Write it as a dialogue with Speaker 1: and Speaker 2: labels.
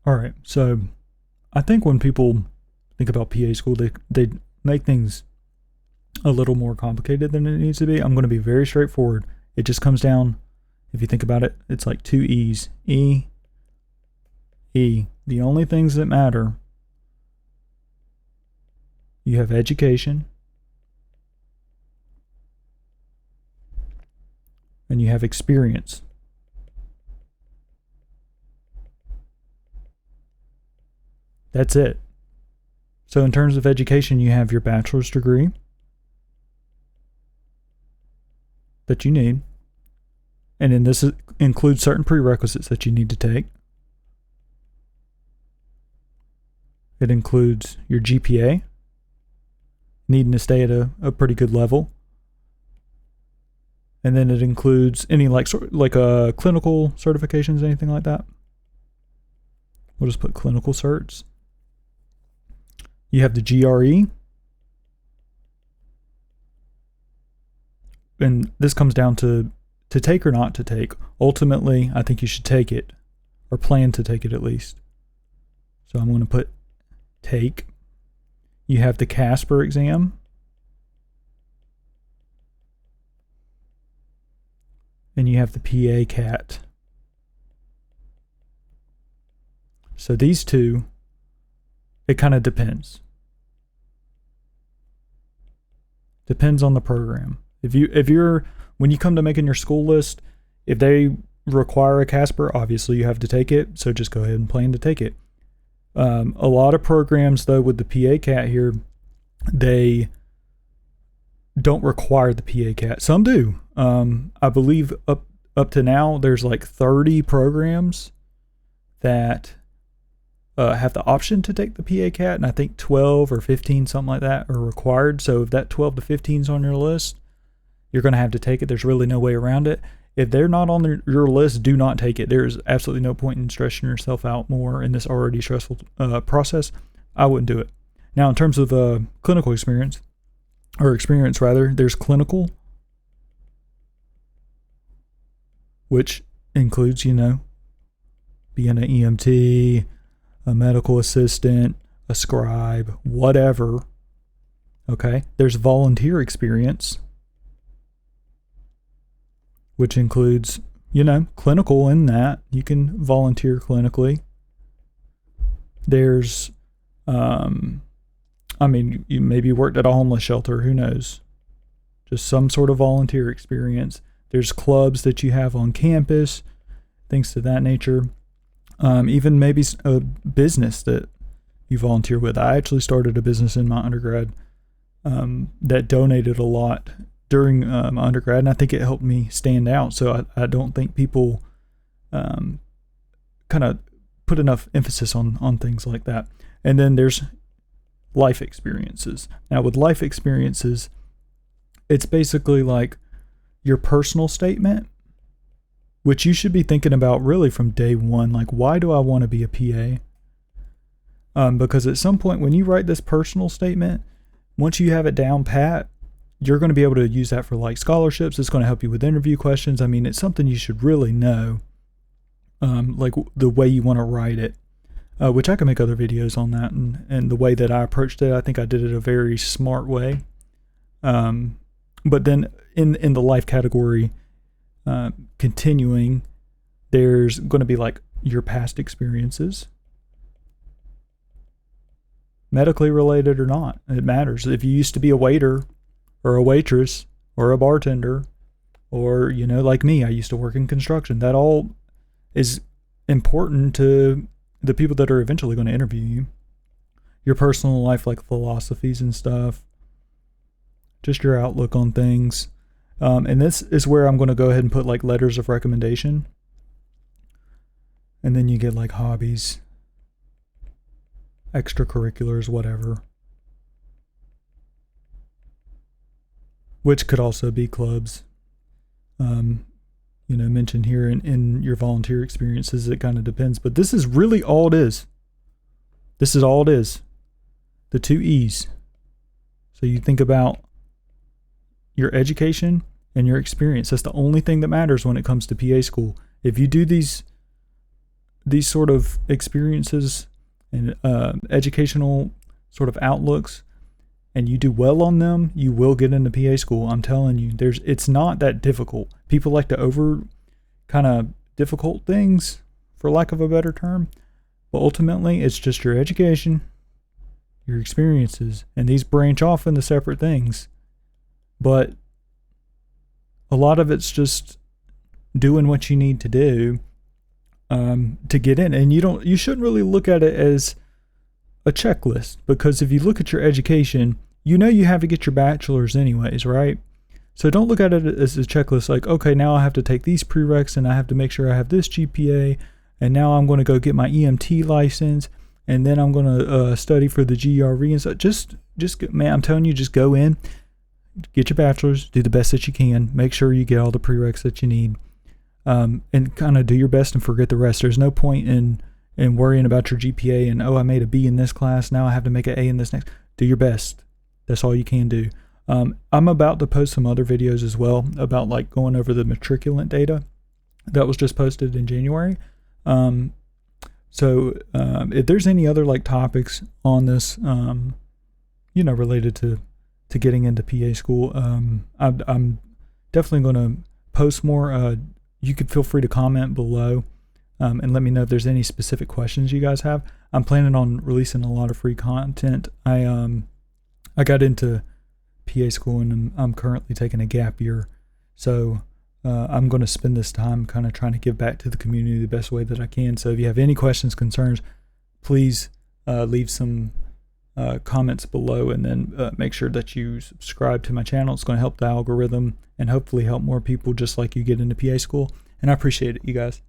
Speaker 1: All right. So I think when people think about PA school, they make things a little more complicated than it needs to be. I'm going to be very straightforward. It just comes down, if you think about it, it's like two E's. E, E. The only things that matter, you have education and you have experience. That's it. So in terms of education, you have your bachelor's degree that you need. And then this includes certain prerequisites that you need to take. It includes your GPA, needing to stay at a pretty good level. And then it includes any like clinical certifications, anything like that. We'll just put clinical certs. You have the GRE. And this comes down to take or not to take. Ultimately, I think you should take it, or plan to take it at least. So I'm going to put take. You have the Casper exam. And you have the PA CAT. So these two, it kind of depends. Depends on the program. If you're when you come to making your school list, if they require a Casper, obviously you have to take it. So just go ahead and plan to take it. A lot of programs though with the PA CAT here, they don't require the PA CAT. Some do. I believe up to now there's like 30 programs that have the option to take the PA CAT, and I think 12 or 15, something like that, are required. So if that 12 to 15 is on your list, you're going to have to take it. There's really no way around it. If they're not on your list, do not take it. There's absolutely no point in stressing yourself out more in this already stressful process. I wouldn't do it. Now, in terms of clinical experience, there's clinical, which includes, being an EMT, a medical assistant, a scribe, whatever. Okay. There's volunteer experience, which includes, clinical in that. You can volunteer clinically. There's, you maybe worked at a homeless shelter, who knows? Just some sort of volunteer experience. There's clubs that you have on campus, things to that nature. Even maybe a business that you volunteer with. I actually started a business in my undergrad that donated a lot during my undergrad, and I think it helped me stand out. So I don't think people kind of put enough emphasis on things like that. And then there's life experiences. Now with life experiences, it's basically like your personal statement, which you should be thinking about really from day one. Like, why do I want to be a PA? Because at some point when you write this personal statement, once you have it down pat, you're going to be able to use that for like scholarships. It's going to help you with interview questions. I mean, it's something you should really know, like the way you want to write it, which I can make other videos on that. And the way that I approached it, I think I did it a very smart way. But then in the life category, continuing, there's going to be like your past experiences, medically related or not. It matters. If you used to be a waiter or a waitress or a bartender, or, like me, I used to work in construction. That all is important to the people that are eventually going to interview you. Your personal life, like philosophies and stuff, just your outlook on things. And this is where I'm going to go ahead and put like letters of recommendation. And then you get like hobbies, extracurriculars, whatever. Which could also be clubs. Mentioned here in your volunteer experiences, it kind of depends. But this is really all it is. This is all it is. The two E's. So you think about your education and your experience. That's the only thing that matters when it comes to PA school. If you do these these sort of experiences and educational sort of outlooks, and you do well on them, you will get into PA school. I'm telling you, it's not that difficult. People like to over kind of difficult things, for lack of a better term, but ultimately it's just your education, your experiences, and these branch off into separate things. But a lot of it's just doing what you need to do to get in. And you shouldn't really look at it as a checklist, because if you look at your education, you have to get your bachelor's anyways, right? So don't look at it as a checklist like, okay, now I have to take these prereqs and I have to make sure I have this GPA, and now I'm going to go get my EMT license, and then I'm going to study for the GRE and stuff. Just man, I'm telling you, just go in, get your bachelor's, do the best that you can, make sure you get all the prereqs that you need, and kind of do your best and forget the rest. There's no point in worrying about your GPA and, I made a B in this class, now I have to make an A in this next. Do your best. That's all you can do. I'm about to post some other videos as well about like going over the matriculant data that was just posted in January. So if there's any other like topics on this, related to getting into PA school, I'm definitely going to post more. You could feel free to comment below and let me know if there's any specific questions you guys have. I'm planning on releasing a lot of free content. I got into PA school and I'm currently taking a gap year. So I'm going to spend this time kind of trying to give back to the community the best way that I can. So if you have any questions, concerns, please leave some comments below, and then make sure that you subscribe to my channel. It's going to help the algorithm and hopefully help more people just like you get into PA school. And I appreciate it, you guys.